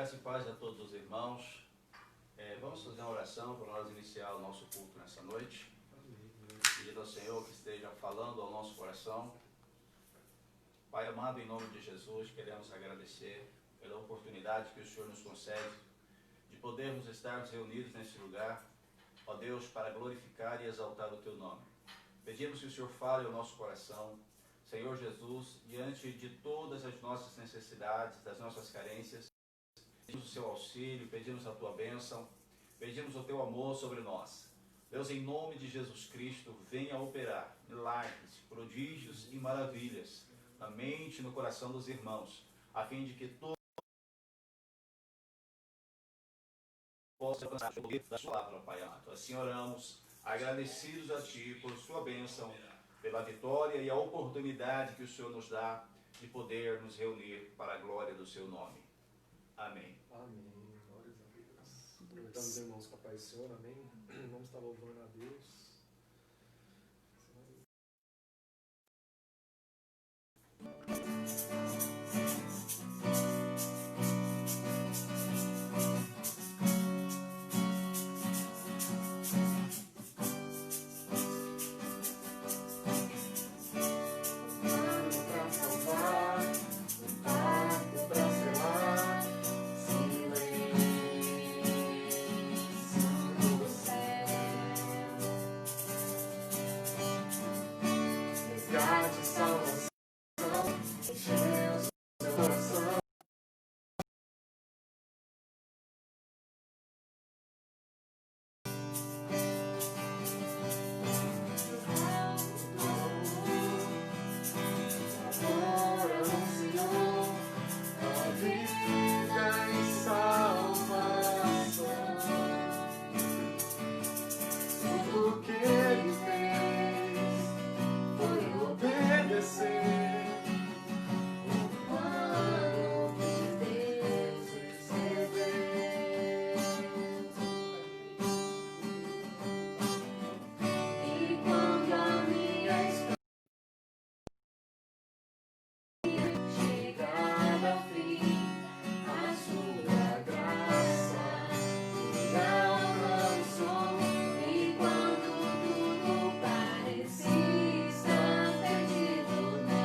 Graça e paz a todos os irmãos. Vamos fazer uma oração para nós iniciar o nosso culto nessa noite. Pedindo ao Senhor que esteja falando ao nosso coração. Pai amado, em nome de Jesus, queremos agradecer pela oportunidade que o Senhor nos concede de podermos estarmos reunidos nesse lugar, ó Deus, para glorificar e exaltar o Teu nome. Pedimos que o Senhor fale ao nosso coração, Senhor Jesus, diante de todas as nossas necessidades, das nossas carências. Pedimos o Seu auxílio, pedimos a Tua bênção, pedimos o Teu amor sobre nós. Deus, em nome de Jesus Cristo, venha operar milagres, prodígios e maravilhas na mente e no coração dos irmãos, a fim de que todos possam alcançar o poder da Sua palavra, Pai amado. Assim oramos, agradecidos a Ti por Sua bênção, pela vitória e a oportunidade que o Senhor nos dá de poder nos reunir para a glória do Seu nome. Amém. Amém. Glórias a Deus. Aproveitamos, irmãos, com a paz do Senhor. Amém. Vamos estar louvando a Deus. Quando tudo parecia estar perdido.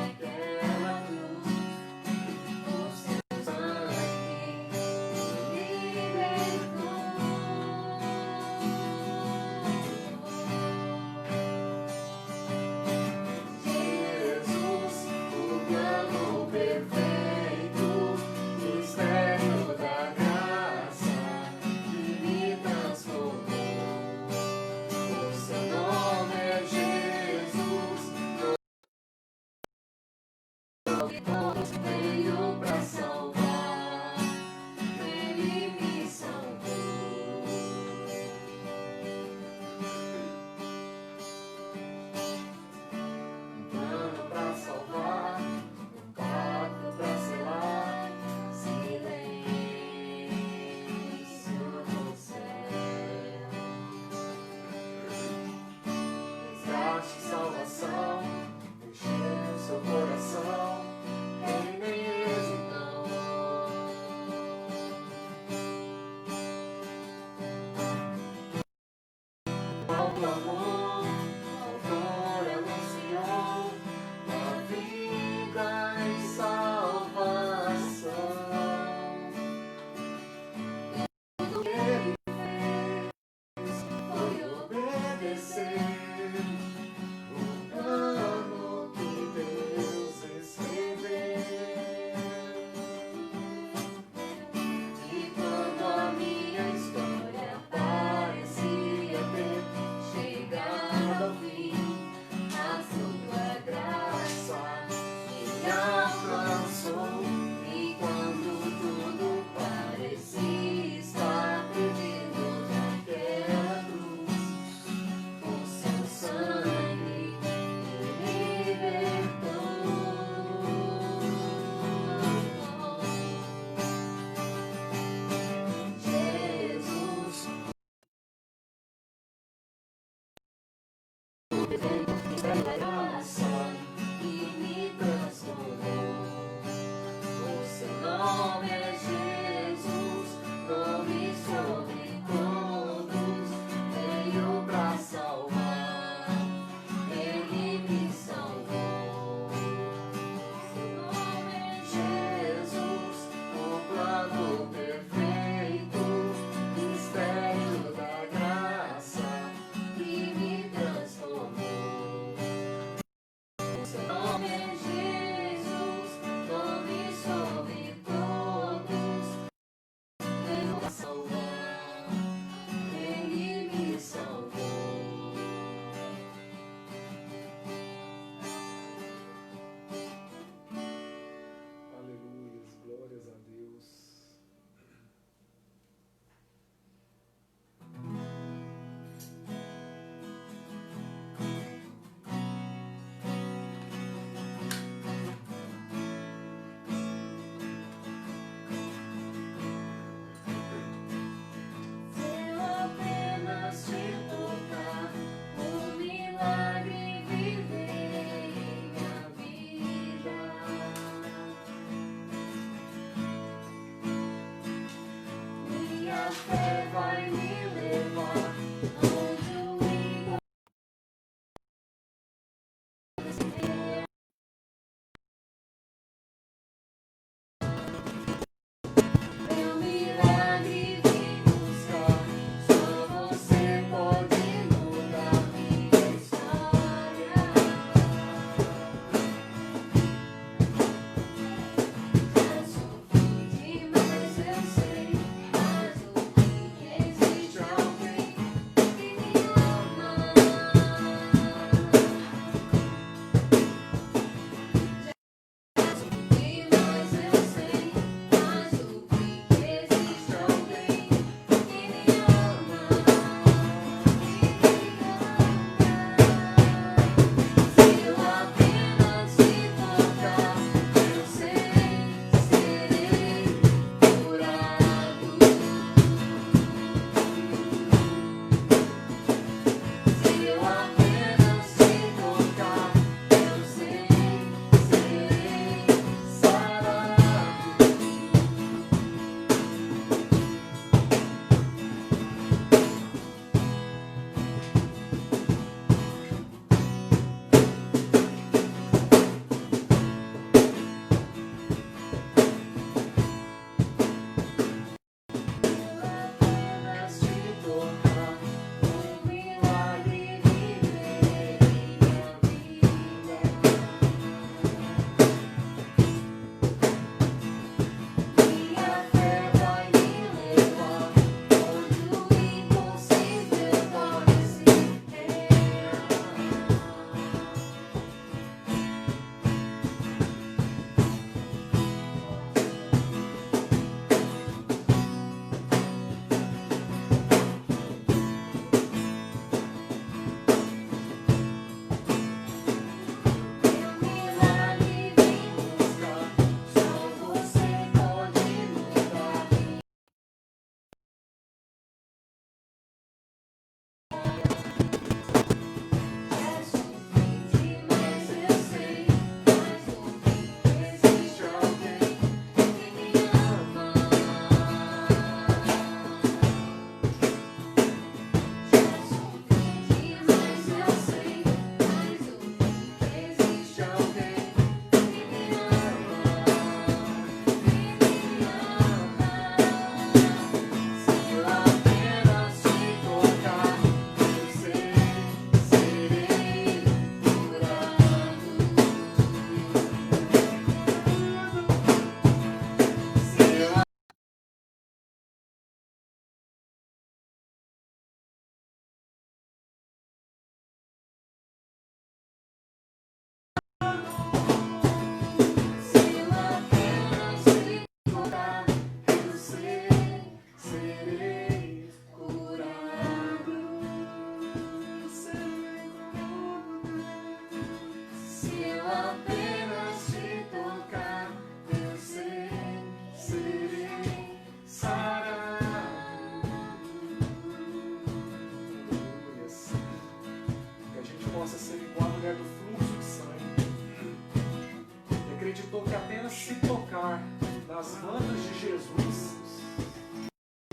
acreditou que apenas se tocar nas mantas de Jesus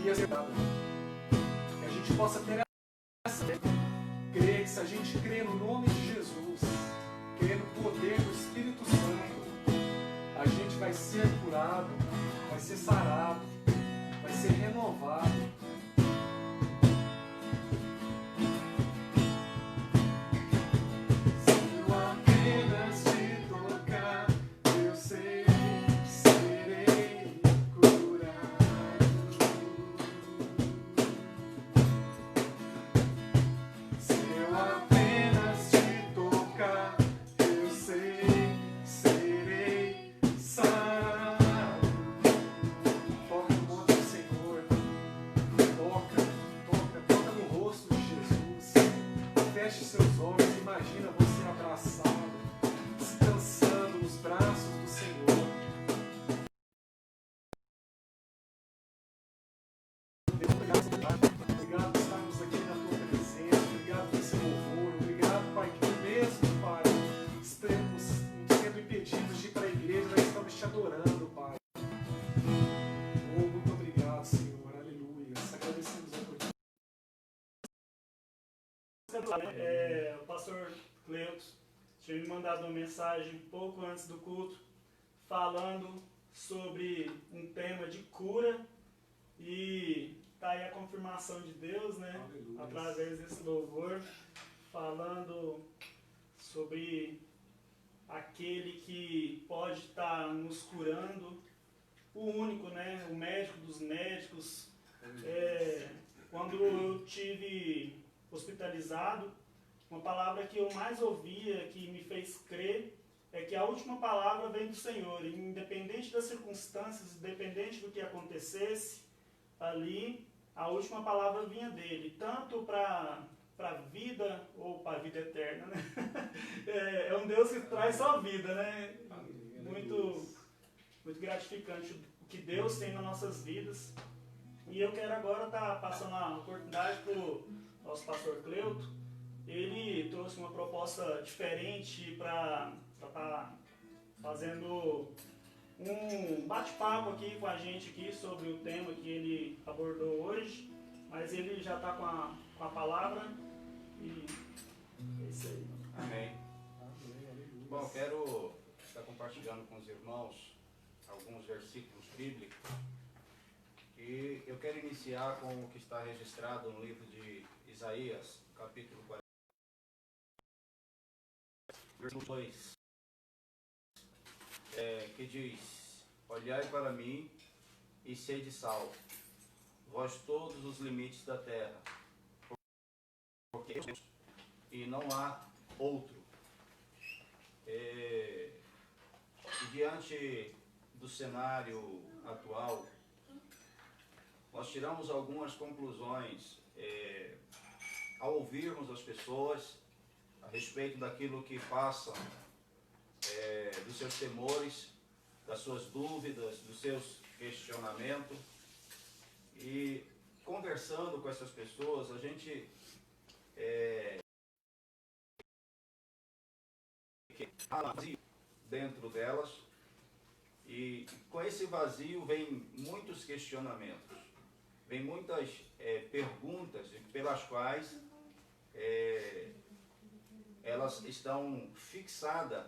ia ser dado. Que a gente possa ter essa fé, crer que se a gente crer no nome de Jesus, crer no poder do Espírito Santo, a gente vai ser curado, vai ser sarado, vai ser renovado. Feche seus olhos, imagina você abraçado, descansando nos braços do Senhor. Obrigado por estarmos aqui na tua presença, obrigado por esse louvor, obrigado, Pai, que mesmo, Pai, estamos sendo impedidos de ir para a igreja, nós estamos te adorando, Pai. Oh, muito obrigado, Senhor, aleluia. Agradecemos a tua. O pastor Cleutos tinha me mandado uma mensagem pouco antes do culto falando sobre um tema de cura e tá aí a confirmação de Deus, né? Aleluia. Através desse louvor, falando sobre aquele que pode estar nos curando, o único, né? O médico dos médicos. Quando eu tive hospitalizado, uma palavra que eu mais ouvia, que me fez crer, é que a última palavra vem do Senhor, e independente das circunstâncias, independente do que acontecesse ali, a última palavra vinha dele, tanto para a vida ou para a vida eterna, né? É um Deus que traz só vida, né? Muito, muito gratificante o que Deus tem nas nossas vidas. E eu quero agora estar passando a oportunidade para o nosso pastor Cleuto. Ele trouxe uma proposta diferente para estar fazendo um bate-papo aqui com a gente aqui sobre o tema que ele abordou hoje, mas ele já está com a palavra e é isso aí. Amém. Bom, quero estar compartilhando com os irmãos alguns versículos bíblicos e eu quero iniciar com o que está registrado no livro de Isaías, capítulo 40, versículo 2, que diz: olhai para mim e sede salvo, vós todos os limites da terra, porque e não há outro. E diante do cenário atual, nós tiramos algumas conclusões ao ouvirmos as pessoas a respeito daquilo que passam, dos seus temores, das suas dúvidas, dos seus questionamentos. E conversando com essas pessoas, a gente há vazio dentro delas, e com esse vazio vem muitos questionamentos, vem muitas perguntas pelas quais elas estão fixadas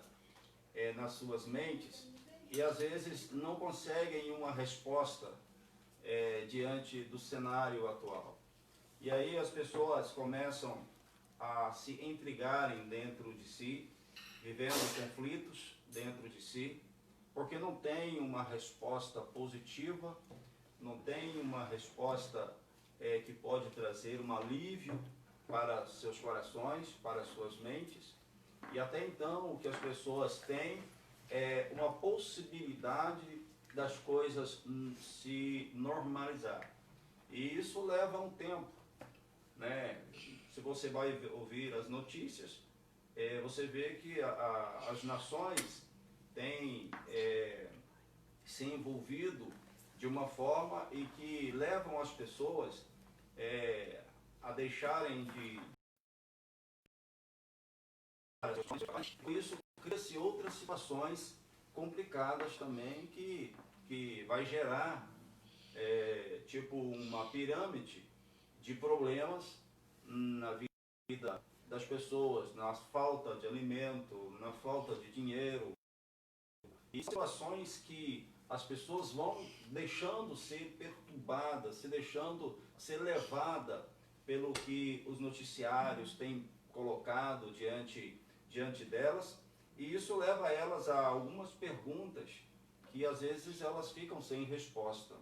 nas suas mentes e às vezes não conseguem uma resposta diante do cenário atual. E aí as pessoas começam a se intrigarem dentro de si, vivendo conflitos dentro de si, porque não tem uma resposta positiva, não tem uma resposta que pode trazer um alívio para seus corações, para suas mentes. E até então o que as pessoas têm é uma possibilidade das coisas se normalizar. E isso leva um tempo, né? Se você vai ouvir as notícias, você vê que as nações têm se envolvido de uma forma e que levam as pessoas a deixarem de... Com isso, cria-se outras situações complicadas também que vai gerar tipo uma pirâmide de problemas na vida das pessoas, na falta de alimento, na falta de dinheiro, e situações que as pessoas vão deixando ser perturbadas, se deixando ser levada pelo que os noticiários têm colocado diante delas, e isso leva elas a algumas perguntas que às vezes elas ficam sem resposta.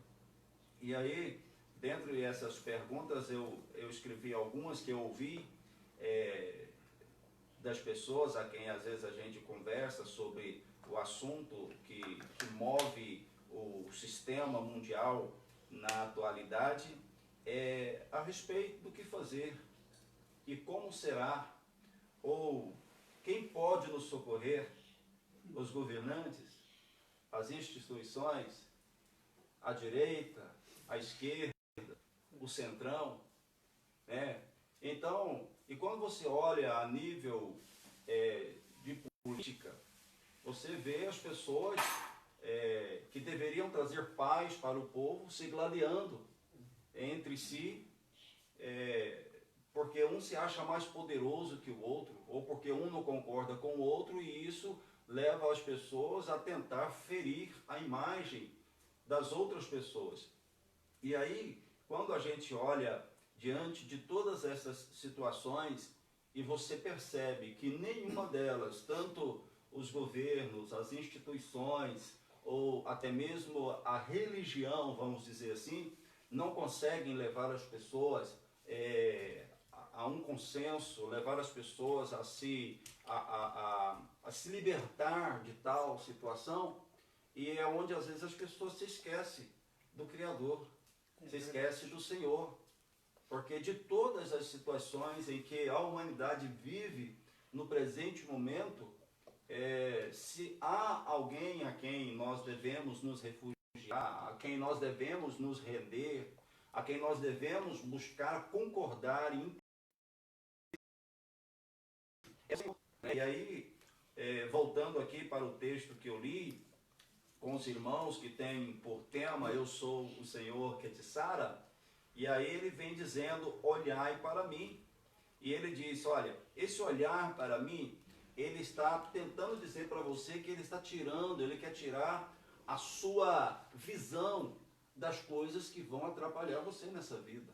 E aí, dentre essas perguntas, eu escrevi algumas que eu ouvi das pessoas a quem às vezes a gente conversa sobre o assunto que move o sistema mundial na atualidade, a respeito do que fazer e como será, ou quem pode nos socorrer, os governantes, as instituições, a direita, a esquerda, o centrão, né? Então, e quando você olha a nível de política, você vê as pessoas que deveriam trazer paz para o povo se gladiando entre si, porque um se acha mais poderoso que o outro, ou porque um não concorda com o outro, e isso leva as pessoas a tentar ferir a imagem das outras pessoas. E aí, quando a gente olha diante de todas essas situações e você percebe que nenhuma delas, tanto os governos, as instituições ou até mesmo a religião, vamos dizer assim, não conseguem levar as pessoas a um consenso, levar as pessoas a se libertar de tal situação, e é onde às vezes as pessoas se esquecem do Criador, se esquecem do Senhor, porque de todas as situações em que a humanidade vive no presente momento, se há alguém a quem nós devemos nos refugiar, a quem nós devemos nos render, a quem nós devemos buscar concordar e e aí, voltando aqui para o texto que eu li, com os irmãos que tem por tema, eu sou o Senhor que te sara, e aí ele vem dizendo, olhai para mim, e ele diz, olha, esse olhar para mim, ele está tentando dizer para você que ele quer tirar a sua visão das coisas que vão atrapalhar você nessa vida,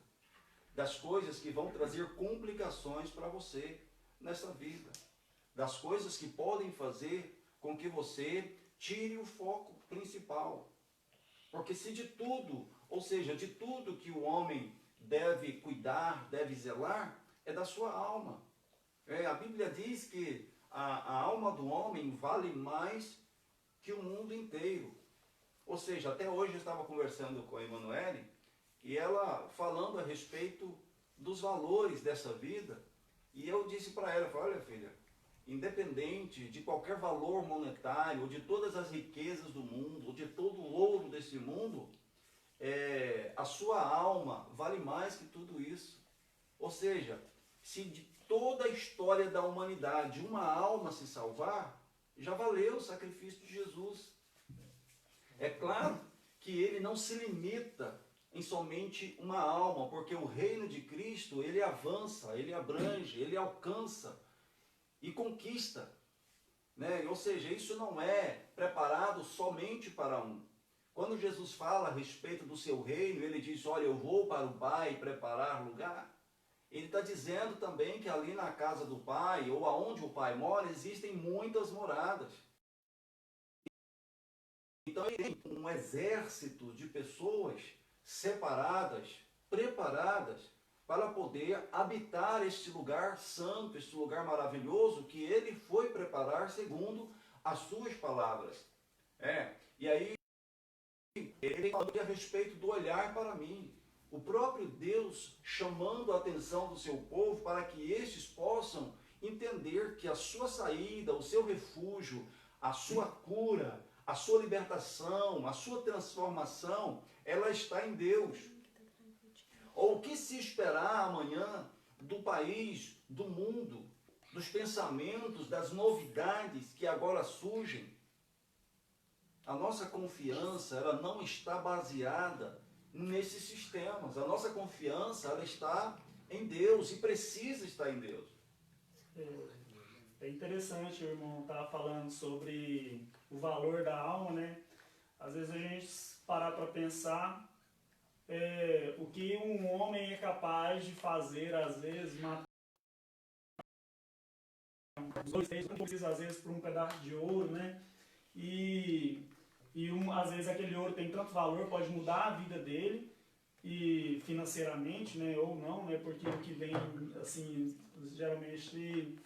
das coisas que vão trazer complicações para você nessa vida, das coisas que podem fazer com que você tire o foco principal. Porque se de tudo, ou seja, de tudo que o homem deve cuidar, deve zelar, é da sua alma. A Bíblia diz que a alma do homem vale mais que o mundo inteiro. Ou seja, até hoje eu estava conversando com a Emanuele, e ela falando a respeito dos valores dessa vida, e eu disse para ela, olha filha, independente de qualquer valor monetário, ou de todas as riquezas do mundo, ou de todo o ouro desse mundo, a sua alma vale mais que tudo isso. Ou seja, se de toda a história da humanidade uma alma se salvar, já valeu o sacrifício de Jesus. É claro que ele não se limita em somente uma alma, porque o reino de Cristo, ele avança, ele abrange, ele alcança e conquista, né? Ou seja, isso não é preparado somente para um. Quando Jesus fala a respeito do seu reino, ele diz, olha, eu vou para o Pai preparar lugar. Ele está dizendo também que ali na casa do Pai, ou aonde o Pai mora, existem muitas moradas. Então ele tem um exército de pessoas separadas, preparadas, para poder habitar este lugar santo, este lugar maravilhoso que ele foi preparar segundo as suas palavras. E aí, ele falou a respeito do olhar para mim. O próprio Deus chamando a atenção do seu povo para que estes possam entender que a sua saída, o seu refúgio, a sua cura, a sua libertação, a sua transformação, ela está em Deus. Ou o que se esperar amanhã do país, do mundo, dos pensamentos, das novidades que agora surgem? A nossa confiança, ela não está baseada nesses sistemas. A nossa confiança, ela está em Deus e precisa estar em Deus. É interessante, o irmão estava falando sobre o valor da alma, né? Às vezes a gente parar para pensar o que um homem é capaz de fazer, às vezes, matar às vezes por um pedaço de ouro, né? Às vezes aquele ouro tem tanto valor, pode mudar a vida dele, e financeiramente, né? Ou não, né? Porque o que vem, assim, geralmente,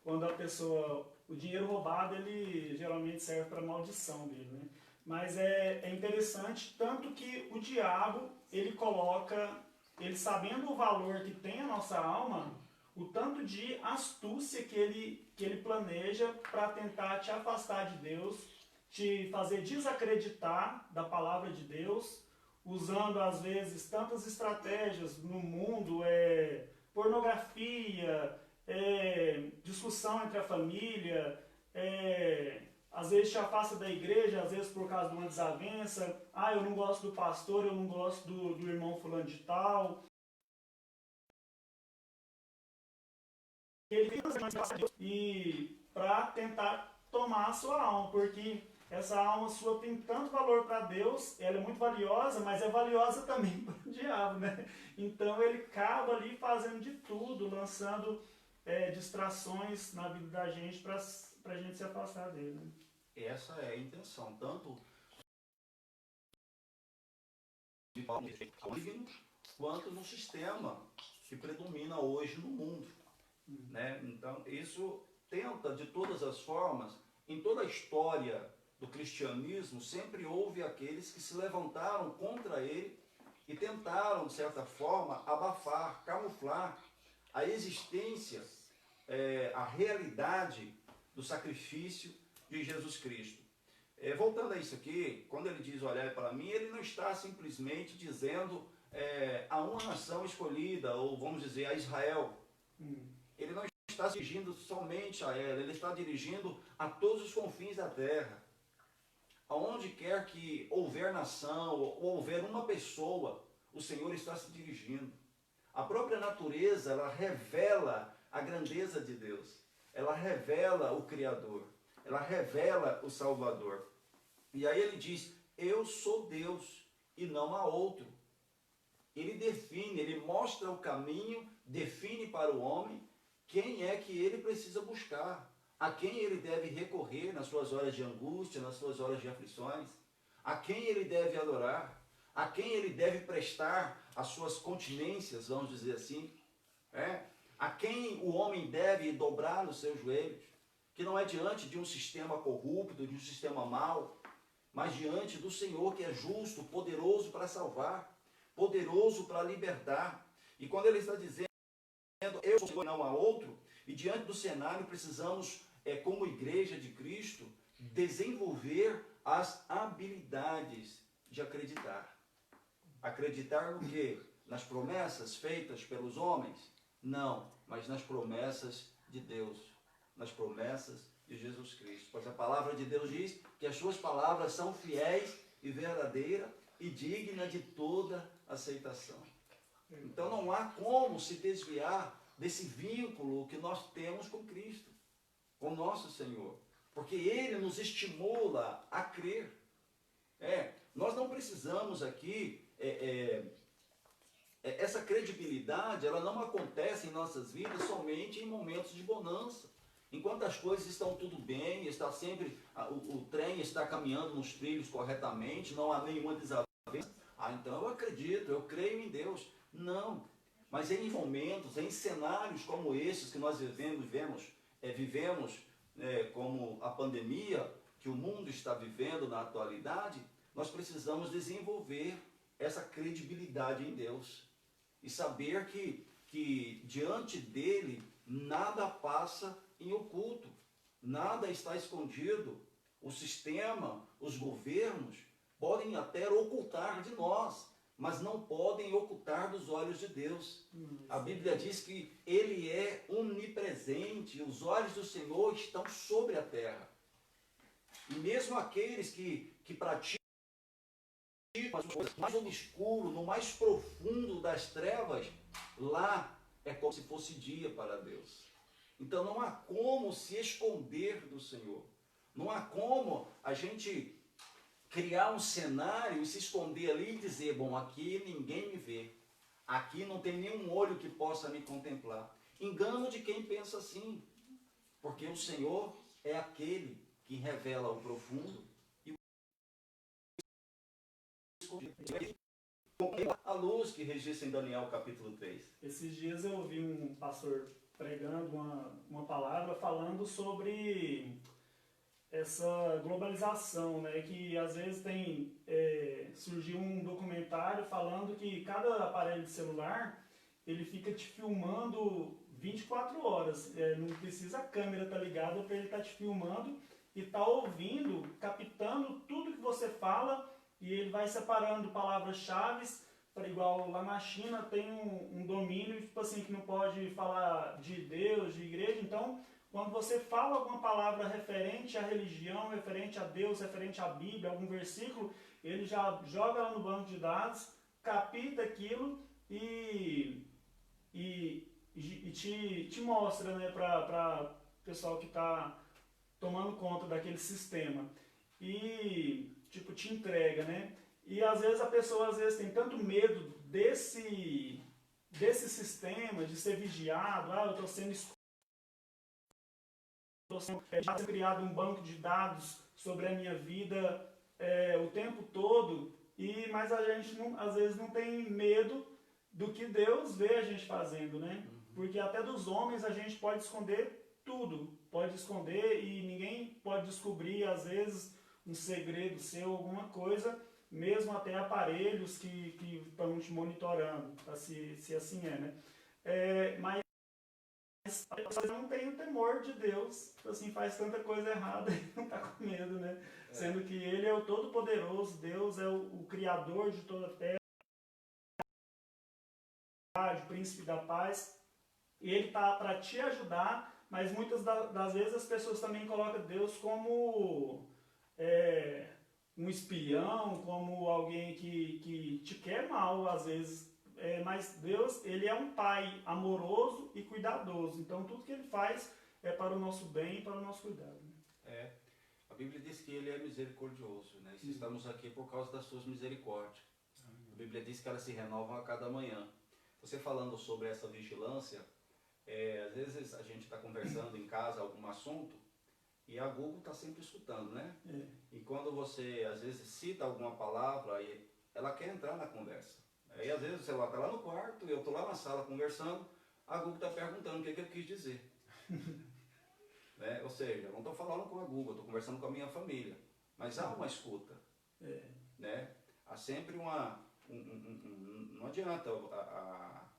quando a pessoa... O dinheiro roubado, ele geralmente serve para maldição dele, né? Mas é interessante, tanto que o diabo, ele coloca, ele sabendo o valor que tem a nossa alma, o tanto de astúcia que ele planeja para tentar te afastar de Deus, te fazer desacreditar da palavra de Deus, usando às vezes tantas estratégias no mundo, pornografia, discussão entre a família, às vezes te afasta da igreja, às vezes por causa de uma desavença. Eu não gosto do pastor, eu não gosto do irmão fulano de tal. Ele e para tentar tomar a sua alma, porque essa alma sua tem tanto valor para Deus, ela é muito valiosa, mas é valiosa também para o diabo, né? Então ele acaba ali fazendo de tudo, lançando distrações na vida da gente para a gente se afastar dele, né? Essa é a intenção, tanto de Paulo quanto no sistema que predomina hoje no mundo, né? Então isso tenta de todas as formas, em toda a história do cristianismo, sempre houve aqueles que se levantaram contra ele e tentaram, de certa forma, abafar, camuflar a existência, a realidade do sacrifício de Jesus Cristo. Voltando a isso aqui, quando ele diz olhar para mim, ele não está simplesmente dizendo a uma nação escolhida, ou vamos dizer, a Israel. Ele não está dirigindo somente a ela, ele está dirigindo a todos os confins da terra. Aonde quer que houver nação, ou houver uma pessoa, o Senhor está se dirigindo. A própria natureza, ela revela a grandeza de Deus. Ela revela o Criador. Ela revela o Salvador. E aí ele diz, eu sou Deus e não há outro. Ele define, ele mostra o caminho, define para o homem quem é que ele precisa buscar, a quem ele deve recorrer nas suas horas de angústia, nas suas horas de aflições, a quem ele deve adorar, a quem ele deve prestar as suas continências, vamos dizer assim, a quem o homem deve dobrar os seus joelhos, que não é diante de um sistema corrupto, de um sistema mau, mas diante do Senhor que é justo, poderoso para salvar, poderoso para libertar. E quando ele está dizendo, eu sou não há outro, e diante do cenário precisamos, como igreja de Cristo, desenvolver as habilidades de acreditar. Acreditar no quê? Nas promessas feitas pelos homens? Não, mas nas promessas de Deus, nas promessas de Jesus Cristo. Pois a palavra de Deus diz que as suas palavras são fiéis e verdadeiras e dignas de toda aceitação. Então não há como se desviar desse vínculo que nós temos com Cristo, com nosso Senhor, porque Ele nos estimula a crer. Nós não precisamos aqui, essa credibilidade, ela não acontece em nossas vidas somente em momentos de bonança. Enquanto as coisas estão tudo bem, está sempre, o trem está caminhando nos trilhos corretamente, não há nenhuma desavença, então eu acredito, eu creio em Deus. Não, mas em momentos, em cenários como esses que nós vivemos, como a pandemia que o mundo está vivendo na atualidade, nós precisamos desenvolver essa credibilidade em Deus e saber que diante dele nada passa em oculto, nada está escondido. O sistema, os governos podem até ocultar de nós, mas não podem ocultar dos olhos de Deus. A Bíblia diz que Ele é onipresente, os olhos do Senhor estão sobre a terra. E mesmo aqueles que praticam as coisas mais obscuro, no mais profundo das trevas, lá é como se fosse dia para Deus. Então não há como se esconder do Senhor. Não há como a gente criar um cenário e se esconder ali e dizer, bom, aqui ninguém me vê. Aqui não tem nenhum olho que possa me contemplar. Engano de quem pensa assim. Porque o Senhor é aquele que revela o profundo e o escondido. A luz que registra em Daniel capítulo 3. Esses dias eu ouvi um pastor pregando uma palavra falando sobre essa globalização, né? Que às vezes surgiu um documentário falando que cada aparelho de celular ele fica te filmando 24 horas. Não precisa a câmera estar ligada para ele estar te filmando e estar ouvindo, captando tudo que você fala, e ele vai separando palavras-chave, para igual lá na China tem um domínio tipo assim, que não pode falar de Deus, de igreja. Então, quando você fala alguma palavra referente à religião, referente a Deus, referente à Bíblia, algum versículo, ele já joga lá no banco de dados, capta aquilo e te mostra, né, para o pessoal que está tomando conta daquele sistema. E, tipo, te entrega, né? E às vezes a pessoa tem tanto medo desse sistema, de ser vigiado, eu estou sendo já sendo criado um banco de dados sobre a minha vida o tempo todo, mas a gente às vezes não tem medo do que Deus vê a gente fazendo, né? Porque até dos homens a gente pode esconder tudo, pode esconder e ninguém pode descobrir, às vezes, um segredo seu, alguma coisa, mesmo até aparelhos que estão te monitorando, se assim é, né? Mas você não tem o temor de Deus, assim, faz tanta coisa errada e não está com medo, né? Sendo que Ele é o Todo-Poderoso, Deus é o Criador de toda a terra, o Príncipe da Paz, e Ele está para te ajudar, mas muitas das vezes as pessoas também colocam Deus como um espião, como alguém que te quer mal, às vezes. Mas Deus, Ele é um Pai amoroso e cuidadoso. Então, tudo que Ele faz é para o nosso bem e para o nosso cuidado. Né? A Bíblia diz que Ele é misericordioso, né? E estamos aqui por causa das suas misericórdias. A Bíblia diz que elas se renovam a cada manhã. Você falando sobre essa vigilância, às vezes a gente está conversando em casa algum assunto e a Google está sempre escutando, né? E quando você, às vezes, cita alguma palavra, ela quer entrar na conversa. Aí, às vezes, o celular está lá no quarto, eu estou lá na sala conversando, a Google está perguntando o que eu quis dizer. Né? Ou seja, eu não estou falando com a Google, estou conversando com a minha família. Mas há uma escuta. Né? Há sempre não adianta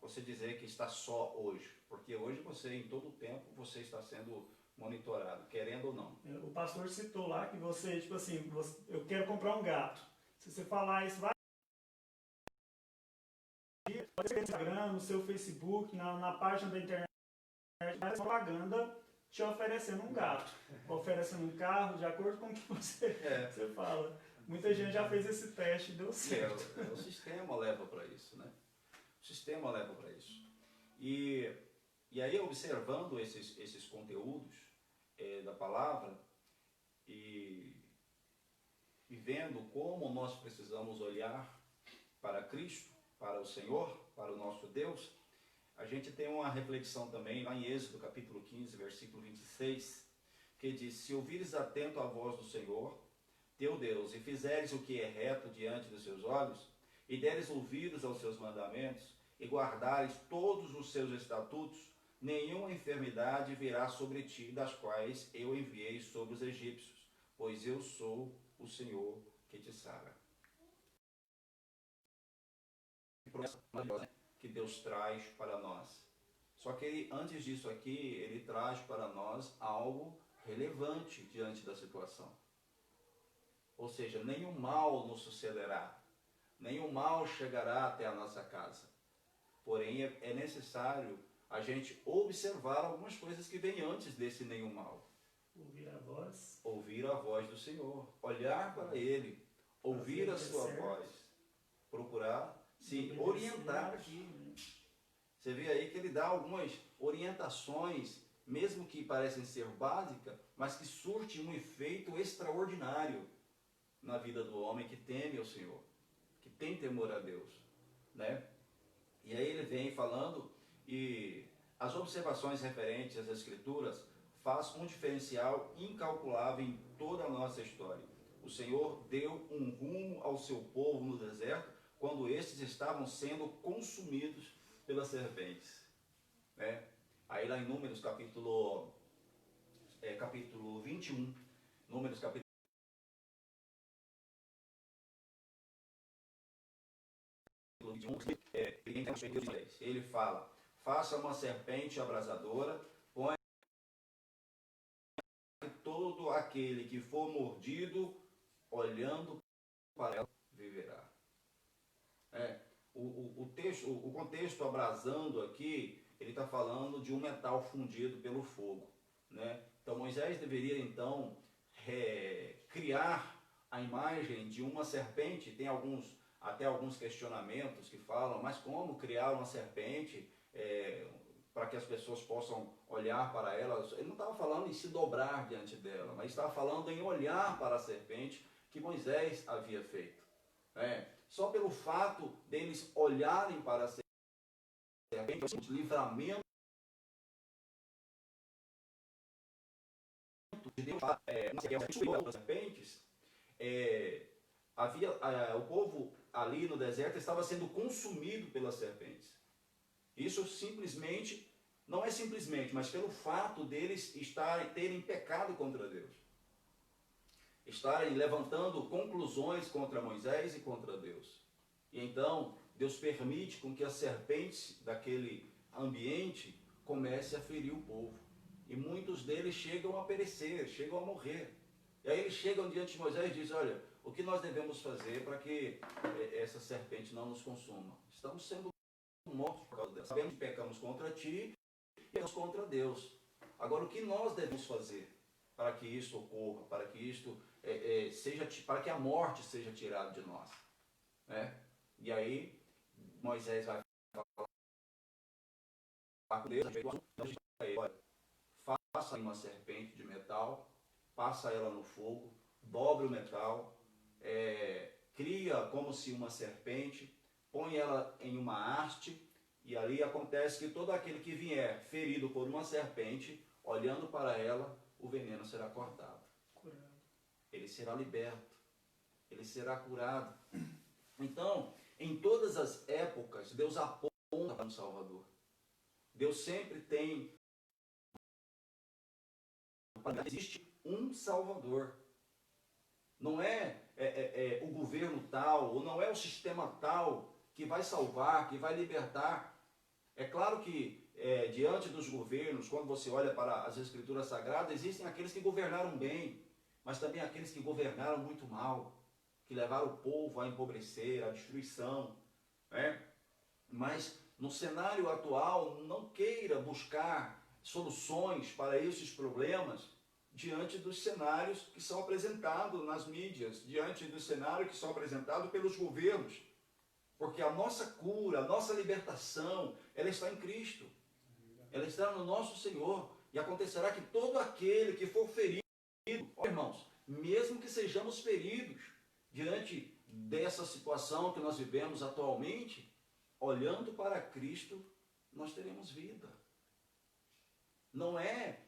você dizer que está só hoje, porque hoje você, em todo o tempo, você está sendo monitorado, querendo ou não. O pastor citou lá que você, tipo assim, eu quero comprar um gato. Se você falar isso, vai no Instagram, no seu Facebook, na página da internet, vai propaganda te oferecendo um gato, oferecendo um carro, de acordo com o que você fala. Muita gente já fez esse teste e deu certo. O sistema leva para isso, né? O sistema leva para isso. E aí, observando esses conteúdos da palavra e vendo como nós precisamos olhar para Cristo, para o Senhor, para o nosso Deus, a gente tem uma reflexão também lá em Êxodo capítulo 15, versículo 26, que diz: se ouvires atento à voz do Senhor, teu Deus, e fizeres o que é reto diante dos seus olhos, e deres ouvidos aos seus mandamentos, e guardares todos os seus estatutos, nenhuma enfermidade virá sobre ti, das quais eu enviei sobre os egípcios, pois eu sou o Senhor que te sara. Que Deus traz para nós. Só que antes disso aqui, Ele traz para nós algo relevante diante da situação. Ou seja, nenhum mal nos sucederá, nenhum mal chegará até a nossa casa. Porém, é necessário a gente observar algumas coisas que vêm antes desse nenhum mal. Ouvir a voz. ouvir a voz do Senhor, olhar para Ele, ouvir a sua voz, procurar se orientar aqui. Você vê aí que ele dá algumas orientações, mesmo que parecem ser básicas, mas que surtem um efeito extraordinário na vida do homem que teme ao Senhor, que tem temor a Deus, né? E aí ele vem falando, e as observações referentes às Escrituras faz um diferencial incalculável em toda a nossa história. O Senhor deu um rumo ao seu povo no deserto, quando estes estavam sendo consumidos pelas serpentes, né? Aí lá em Números capítulo 21, Números capítulo ele fala: faça uma serpente abrasadora, põe todo aquele que for mordido, olhando para ela, viverá. O contexto abrasando aqui, ele está falando de um metal fundido pelo fogo, né? Então Moisés deveria então criar a imagem de uma serpente. Tem até alguns questionamentos que falam, mas como criar uma serpente para que as pessoas possam olhar para ela? Ele não estava falando em se dobrar diante dela, mas estava falando em olhar para a serpente que Moisés havia feito. Só pelo fato deles olharem para a serpente, o livramento de Deus, as serpentes, o povo ali no deserto estava sendo consumido pelas serpentes. Isso simplesmente, não é simplesmente, mas pelo fato deles terem pecado contra Deus, estarem levantando conclusões contra Moisés e contra Deus. E então Deus permite com que as serpentes daquele ambiente comecem a ferir o povo. E muitos deles chegam a perecer, chegam a morrer. E aí eles chegam diante de Moisés e dizem: olha, o que nós devemos fazer para que essa serpente não nos consuma? Estamos sendo mortos por causa dela. Sabemos que pecamos contra ti e pecamos contra Deus. Agora, o que nós devemos fazer para que isso ocorra, para que isto para que a morte seja tirada de nós, né? E aí Moisés vai falar com Deus: olha, faça uma serpente de metal, passa ela no fogo, dobre o metal, cria como se uma serpente, põe ela em uma haste, e ali acontece que todo aquele que vier ferido por uma serpente, olhando para ela, o veneno será cortado. Ele será liberto, ele será curado. Então, em todas as épocas, Deus aponta para um Salvador. Deus sempre tem. Existe um Salvador. Não é o governo tal, ou não é o sistema tal que vai salvar, que vai libertar. É claro que diante dos governos, quando você olha para as Escrituras Sagradas, existem aqueles que governaram bem, mas também aqueles que governaram muito mal, que levaram o povo a empobrecer, à destruição, né? Mas no cenário atual, não queira buscar soluções para esses problemas diante dos cenários que são apresentados nas mídias, diante do cenário que são apresentados pelos governos, porque a nossa cura, a nossa libertação, ela está em Cristo, ela está no nosso Senhor, e acontecerá que todo aquele que for ferido, irmãos, mesmo que sejamos feridos diante dessa situação que nós vivemos atualmente, olhando para Cristo, nós teremos vida. Não é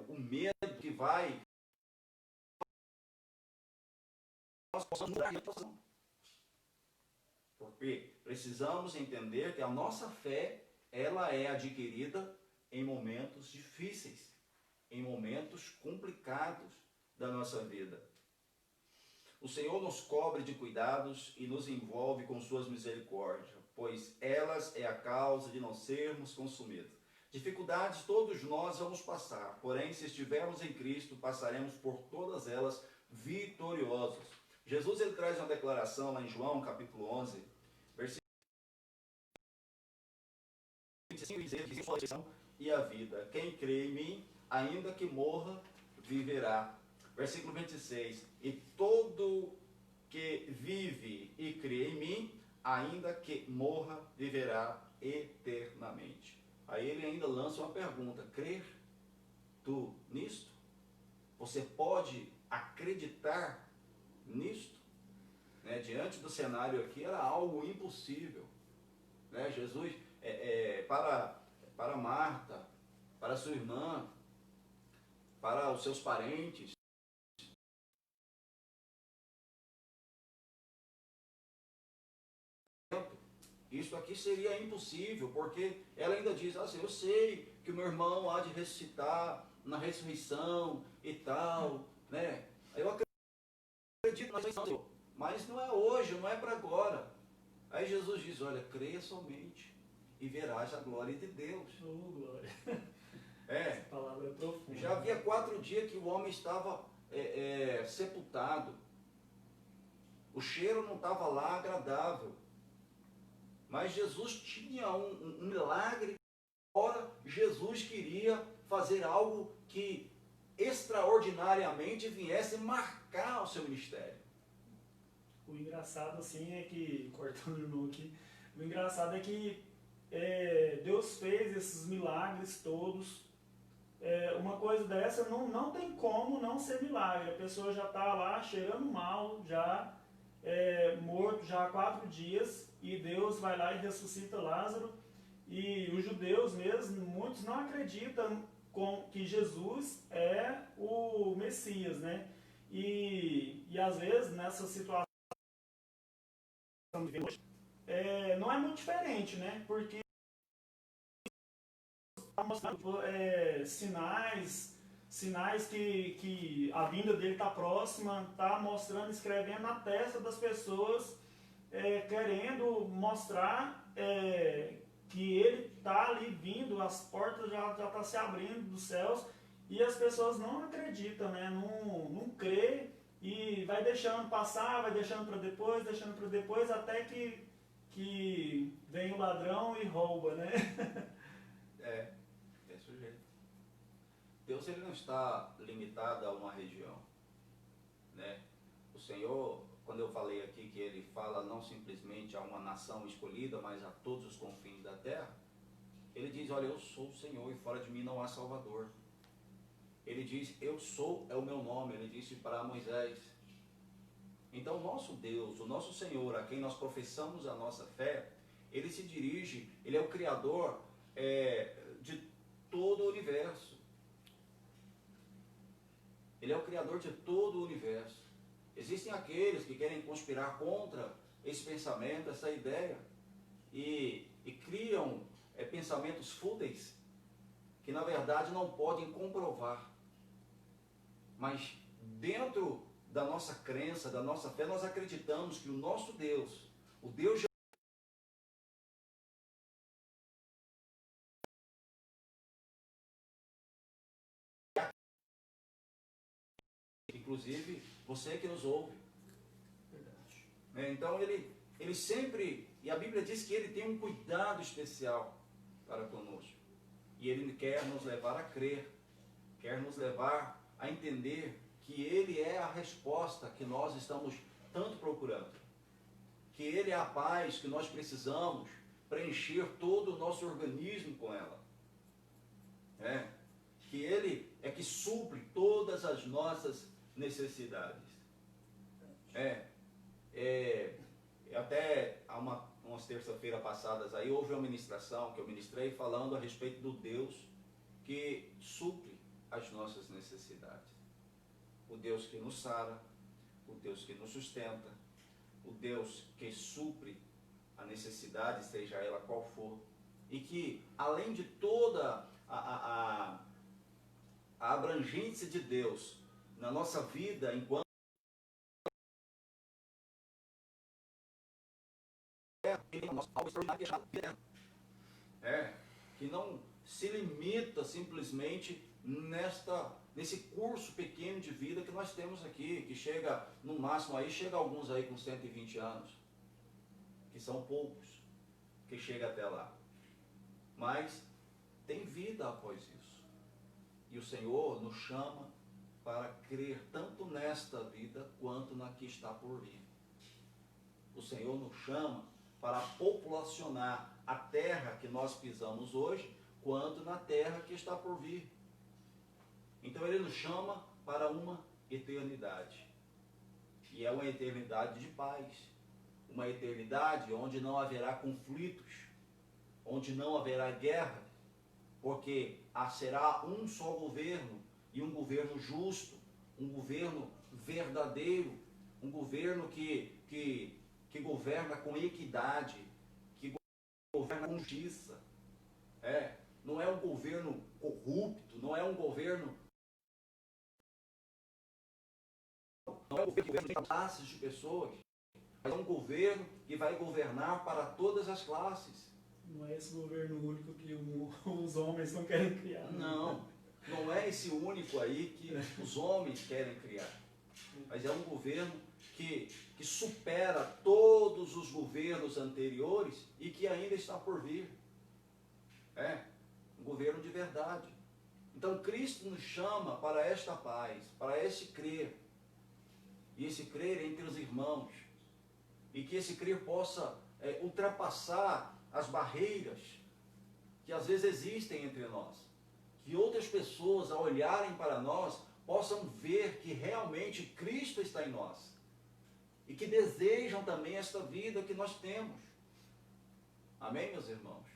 o medo que vai nós possamos mudar a situação. Porque precisamos entender que a nossa fé, ela é adquirida em momentos difíceis, em momentos complicados da nossa vida. O Senhor nos cobre de cuidados e nos envolve com suas misericórdias, pois elas é a causa de não sermos consumidos. Dificuldades todos nós vamos passar, porém, se estivermos em Cristo, passaremos por todas elas vitoriosos. Jesus ele traz uma declaração lá em João, capítulo 11, versículo 25, e a vida. Quem crê em mim, ainda que morra, viverá. Versículo 26. E todo que vive e crê em mim, ainda que morra, viverá eternamente. Aí ele ainda lança uma pergunta: crer tu nisto? Você pode acreditar nisto? Né? Diante do cenário aqui era algo impossível. Né? Jesus, para Marta, para sua irmã, para os seus parentes, isso aqui seria impossível, porque ela ainda diz assim: eu sei que o meu irmão há de ressuscitar na ressurreição e tal, né? Eu acredito na ressurreição, mas não é hoje, não é para agora. Aí Jesus diz: olha, creia somente e verás a glória de Deus. Oh, glória. Essa palavra é profunda. Já havia 4 dias que o homem estava sepultado. O cheiro não estava lá agradável. Mas Jesus tinha um milagre. Agora Jesus queria fazer algo que extraordinariamente viesse marcar o seu ministério. O engraçado assim é que, cortando o irmão aqui, o engraçado é que Deus fez esses milagres todos. Uma coisa dessa não tem como não ser milagre. A pessoa já está lá cheirando mal, já morto já há 4 dias, e Deus vai lá e ressuscita Lázaro. E os judeus mesmo, muitos não acreditam que Jesus é o Messias, né? E às vezes nessa situação não é muito diferente, né? Porque está mostrando sinais que a vinda dele está próxima, está mostrando, escrevendo na testa das pessoas, querendo mostrar que ele está ali vindo, as portas já estão se abrindo dos céus, e as pessoas não acreditam, né? Não crê, e vai deixando passar, vai deixando para depois, até que vem o ladrão e rouba, né? Desse jeito. Deus, ele não está limitado a uma região, né? O Senhor, quando eu falei aqui que ele fala não simplesmente a uma nação escolhida, mas a todos os confins da terra, ele diz: olha, eu sou o Senhor e fora de mim não há Salvador. Ele diz: eu sou, é o meu nome. Ele disse para Moisés. Então o nosso Deus, o nosso Senhor, a quem nós professamos a nossa fé, ele se dirige, ele é o Criador de todo o universo. Ele é o Criador de todo o universo. Existem aqueles que querem conspirar contra esse pensamento, essa ideia, e criam pensamentos fúteis que na verdade não podem comprovar. Mas dentro da nossa crença, da nossa fé, nós acreditamos que o nosso Deus, o Deus de inclusive você que nos ouve. Então ele sempre, e a Bíblia diz que ele tem um cuidado especial para conosco. E ele quer nos levar a crer, quer nos levar a entender que ele é a resposta que nós estamos tanto procurando. Que ele é a paz que nós precisamos preencher todo o nosso organismo com ela. Que ele é que supre todas as nossas necessidades. Até há umas terça-feira passadas aí houve uma ministração que eu ministrei falando a respeito do Deus que supre as nossas necessidades. O Deus que nos sara, o Deus que nos sustenta, o Deus que supre a necessidade, seja ela qual for, e que além de toda a abrangência de Deus na nossa vida enquanto que não se limita simplesmente nesse curso pequeno de vida que nós temos aqui, que chega no máximo aí, chega alguns aí com 120 anos, que são poucos, que chega até lá. Mas tem vida após isso. E o Senhor nos chama para crer tanto nesta vida quanto na que está por vir. O Senhor nos chama para populacionar a terra que nós pisamos hoje, quanto na terra que está por vir. Então Ele nos chama para uma eternidade. E é uma eternidade de paz. Uma eternidade onde não haverá conflitos, onde não haverá guerra, porque será um só governo, e um governo justo, um governo verdadeiro, um governo que governa com equidade, que governa com justiça. Não é um governo corrupto, não é um governo que governa classes de pessoas, mas é um governo que vai governar para todas as classes. Não é esse governo único que os homens não querem criar. Não é esse único aí que os homens querem criar. Mas é um governo que supera todos os governos anteriores e que ainda está por vir. Um governo de verdade. Então Cristo nos chama para esta paz, para esse crer. E esse crer entre os irmãos. E que esse crer possa ultrapassar as barreiras que às vezes existem entre nós. Que outras pessoas, ao olharem para nós, possam ver que realmente Cristo está em nós. E que desejam também esta vida que nós temos. Amém, meus irmãos?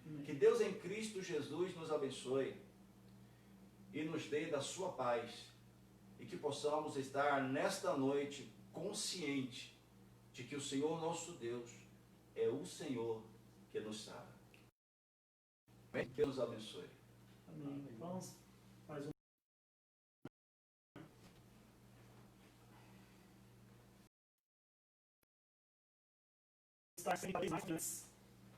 Amém. Que Deus em Cristo Jesus nos abençoe e nos dê da sua paz. E que possamos estar nesta noite consciente de que o Senhor nosso Deus é o Senhor que nos sara. Amém? Que Deus nos abençoe. Amém. Vamos mais um. Estar sempre mais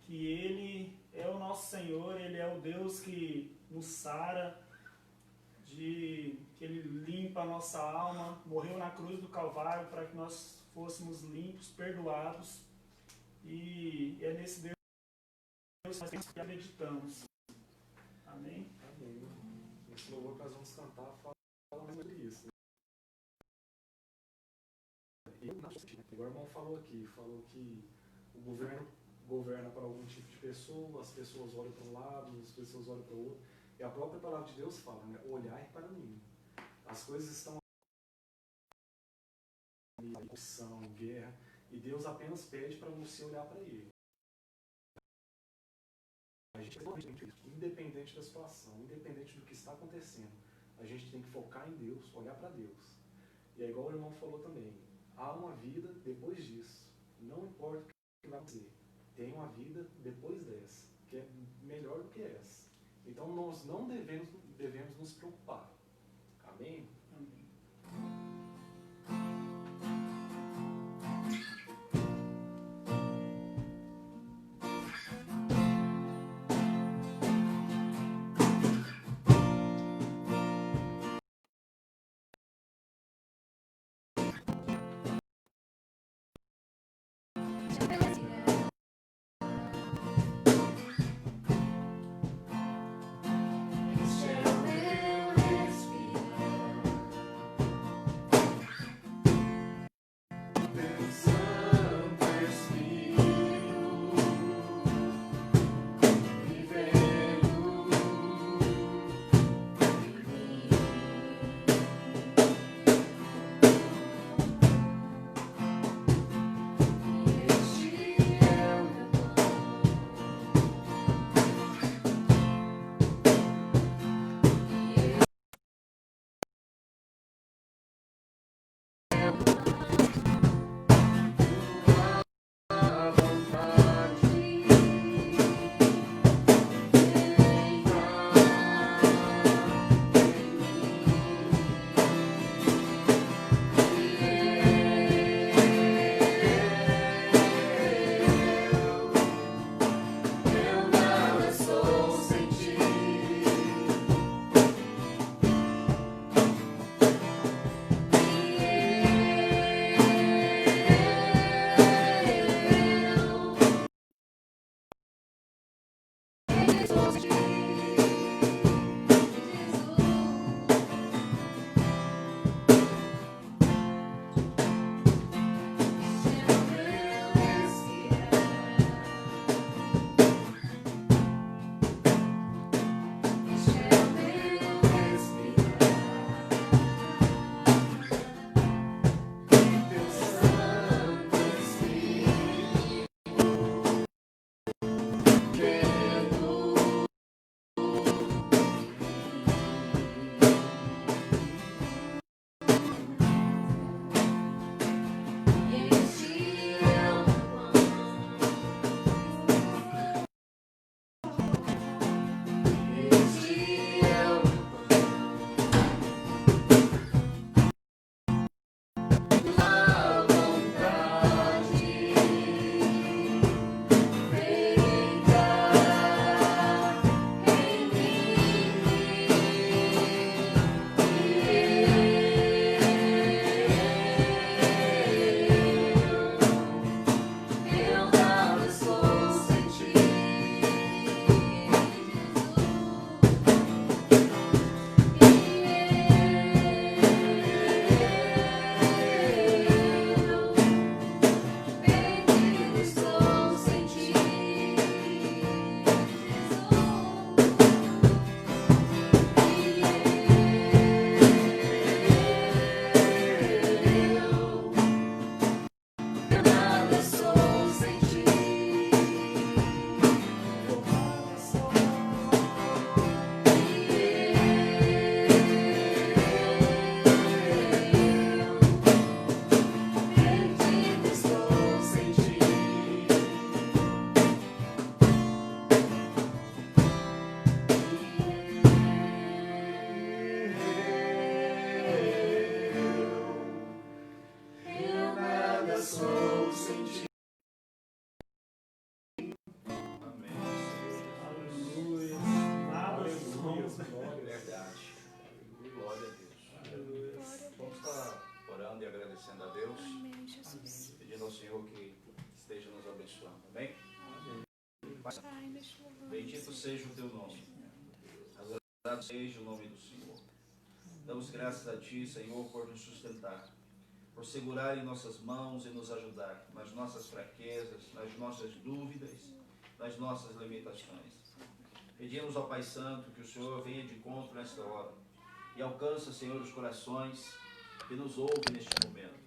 que Ele é o nosso Senhor, Ele é o Deus que nos sara, que Ele limpa a nossa alma, morreu na cruz do Calvário para que nós fôssemos limpos, perdoados, e é nesse Deus que nós acreditamos. Amém? Amém. Esse louvor que nós vamos cantar fala mais sobre isso. Igual o irmão falou aqui, falou que o governo governa para algum tipo de pessoa, as pessoas olham para um lado, as pessoas olham para o outro. E a própria palavra de Deus fala, né? Olhar para mim. As coisas estão corrupção, guerra, e Deus apenas pede para você olhar para Ele. A gente, independente da situação, independente do que está acontecendo, a gente tem que focar em Deus, olhar para Deus. E é igual o irmão falou também, há uma vida depois disso. Não importa o que vai acontecer, tem uma vida depois dessa, que é melhor do que essa. Então nós não devemos nos preocupar. Amém? Amém. Shall live his sou sem ti. Amém. Aleluia. Nada somos. Verdade. Glória a Deus. Vamos estar orando e agradecendo a Deus. Amém, Jesus. Pedindo ao Senhor que esteja nos abençoando. Amém? Pai, deixa eu louvar. Bendito seja o teu nome. Adorado seja o nome do Senhor. Damos graças a ti, Senhor, por nos sustentar, por segurar em nossas mãos e nos ajudar nas nossas fraquezas, nas nossas dúvidas, nas nossas limitações. Pedimos ao Pai Santo que o Senhor venha de encontro nesta hora e alcança, Senhor, os corações que nos ouvem neste momento.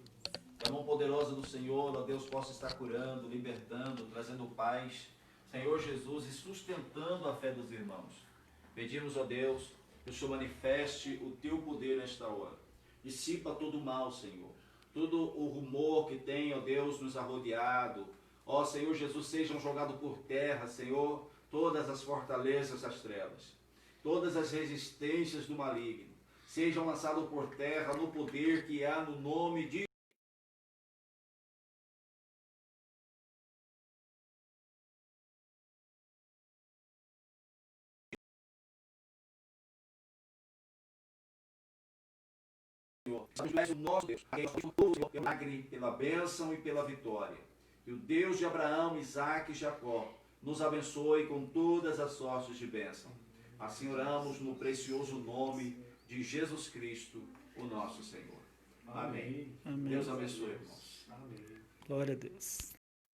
Que a mão poderosa do Senhor, ó Deus, possa estar curando, libertando, trazendo paz, Senhor Jesus, e sustentando a fé dos irmãos. Pedimos, ó Deus, que o Senhor manifeste o teu poder nesta hora. Dissipa todo o mal, Senhor. Todo o rumor que tem, ó Deus, nos arrodeado. Ó Senhor Jesus, sejam jogados por terra, Senhor, todas as fortalezas das trevas. Todas as resistências do maligno. Sejam lançados por terra no poder que há no nome de o nosso Deus, pelo milagre, pela bênção e pela vitória. Que o Deus de Abraão, Isaque e Jacó nos abençoe com todas as sortes de bênção. Assim oramos no precioso nome de Jesus Cristo, o nosso Senhor. Amém. Amém. Deus abençoe, irmãos. Glória a Deus.